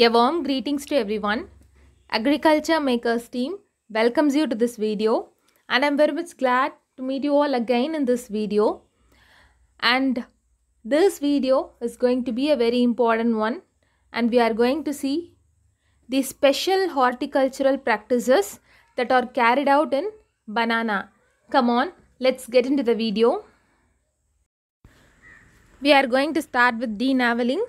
A warm greetings to everyone. Agriculture Makers team welcomes you to this video, and I'm very much glad to meet you all again in this video. And this video is going to be a very important one, and we are going to see the special horticultural practices that are carried out in banana. Come on, let's get into the video. We are going to start with denaveling.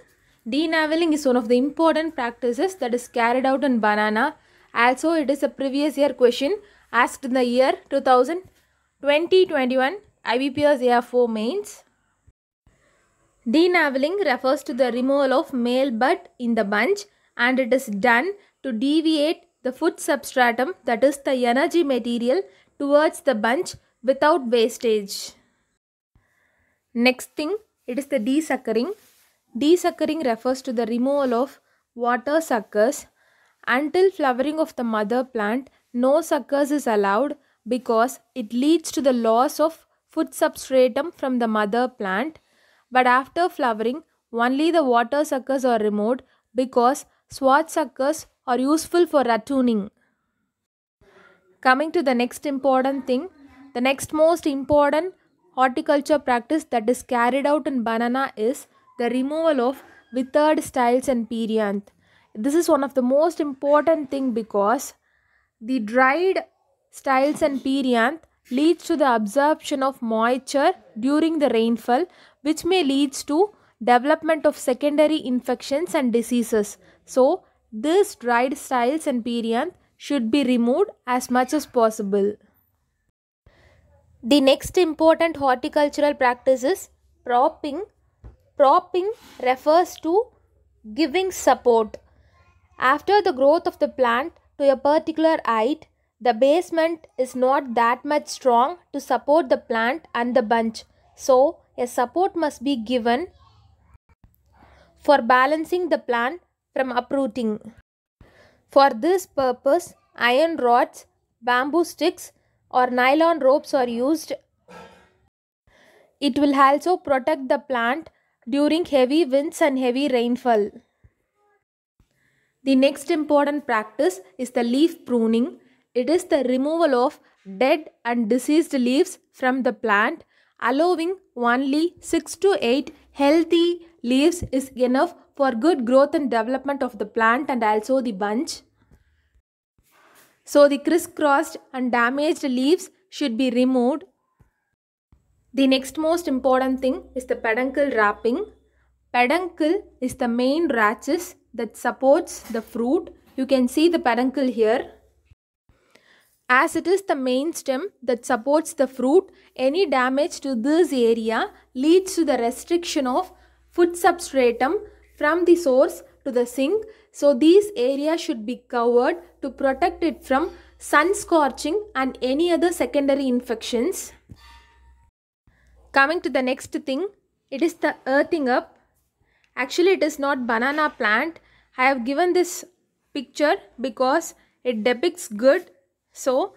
Denaveling is one of the important practices that is carried out in banana. Also, it is a previous year question asked in the year 2020-21 IBPS AF4 mains. Denaveling refers to the removal of male bud in the bunch, and it is done to deviate the food substratum, that is the energy material, towards the bunch without wastage. Next thing, it is the desuckering. Desuckering refers to the removal of water suckers. Until flowering of the mother plant, no suckers is allowed because it leads to the loss of food substratum from the mother plant. But after flowering, only the water suckers are removed because swat suckers are useful for rattooning. Coming to the next important thing, the next most important horticulture practice that is carried out in banana is the removal of withered styles and perianth. This is one of the most important thing because the dried styles and perianth leads to the absorption of moisture during the rainfall, which may leads to development of secondary infections and diseases. So these dried styles and perianth should be removed as much as possible. The next important horticultural practice is propping. Propping refers to giving support. After the growth of the plant to a particular height, the basement is not that much strong to support the plant and the bunch. So, a support must be given for balancing the plant from uprooting. For this purpose, iron rods, bamboo sticks, or nylon ropes are used. It will also protect the plant during heavy winds and heavy rainfall. The next important practice is the leaf pruning. It is the removal of dead and diseased leaves from the plant. Allowing only 6 to 8 healthy leaves is enough for good growth and development of the plant and also the bunch. So the crisscrossed and damaged leaves should be removed. The next most important thing is the peduncle wrapping. Peduncle is the main rachis that supports the fruit. You can see the peduncle here. As it is the main stem that supports the fruit, any damage to this area leads to the restriction of food substratum from the source to the sink. So these areas should be covered to protect it from sun scorching and any other secondary infections. Coming to the next thing, it is the earthing up. Actually, it is not banana plant. I have given this picture because it depicts good. So,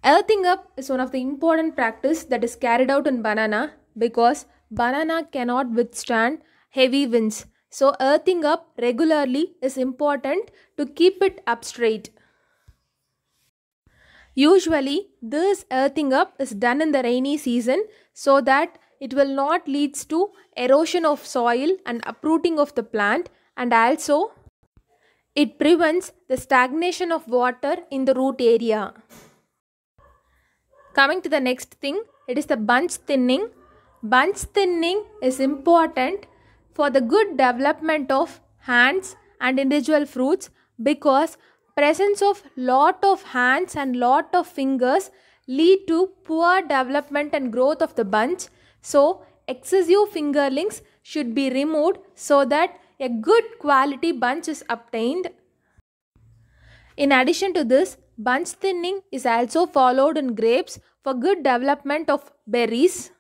earthing up is one of the important practice that is carried out in banana because banana cannot withstand heavy winds. So, earthing up regularly is important to keep it up straight. Usually, this earthing up is done in the rainy season so that it will not lead to erosion of soil and uprooting of the plant, and also it prevents the stagnation of water in the root area. Coming to the next thing, it is the bunch thinning. Bunch thinning is important for the good development of hands and individual fruits because presence of lot of hands and lot of fingers lead to poor development and growth of the bunch. So, excessive fingerlings should be removed so that a good quality bunch is obtained. In addition to this, bunch thinning is also followed in grapes for good development of berries.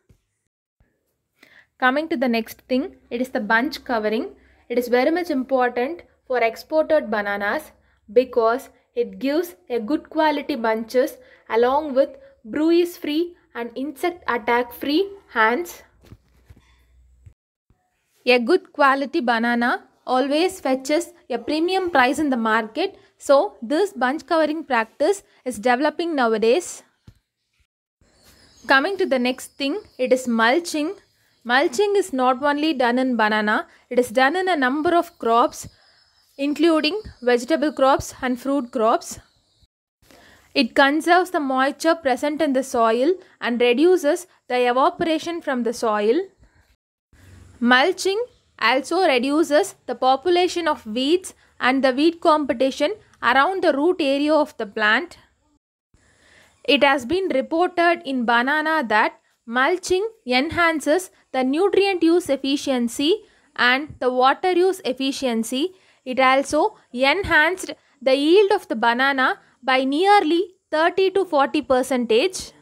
Coming to the next thing, it is the bunch covering. It is very much important for exported bananas because it gives a good quality bunches along with bruise free and insect attack free hands. A good quality banana always fetches a premium price in the market. So this bunch covering practice is developing nowadays. Coming to the next thing, it is mulching. Mulching is not only done in banana, it is done in a number of crops, including vegetable crops and fruit crops. It conserves the moisture present in the soil and reduces the evaporation from the soil. Mulching also reduces the population of weeds and the weed competition around the root area of the plant. It has been reported in banana that mulching enhances the nutrient use efficiency and the water use efficiency. It also enhanced the yield of the banana by nearly 30 to 40%.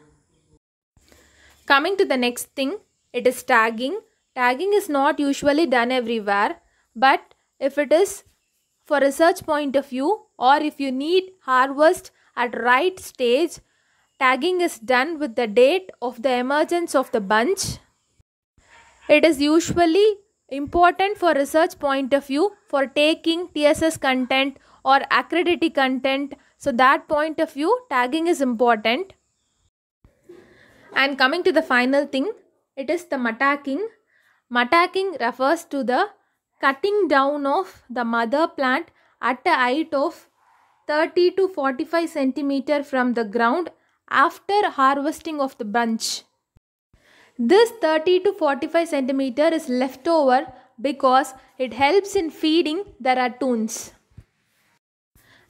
Coming to the next thing, it is tagging. Tagging is not usually done everywhere, but if it is for research point of view or if you need harvest at right stage, tagging is done with the date of the emergence of the bunch. It is usually important for research point of view for taking TSS content or accredited content. So that point of view, tagging is important. And coming to the final thing, it is the mattacking. Mattacking refers to the cutting down of the mother plant at a height of 30 to 45 centimeter from the ground after harvesting of the bunch. This 30 to 45 centimeter is left over because it helps in feeding the raccoons.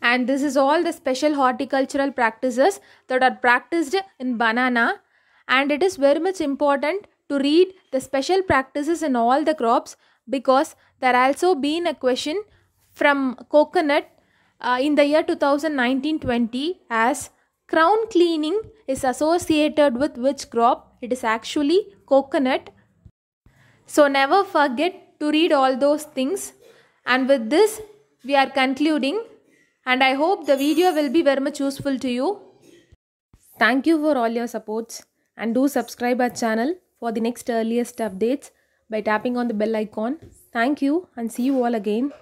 And this is all the special horticultural practices that are practiced in banana, and it is very much important to read the special practices in all the crops because there also been a question from coconut in the year 2019-20 as crown cleaning is associated with which crop. It is actually coconut. So never forget to read all those things. And with this we are concluding, and I hope the video will be very much useful to you. Thank you for all your supports, and do subscribe our channel for the next earliest updates by tapping on the bell icon. Thank you and see you all again.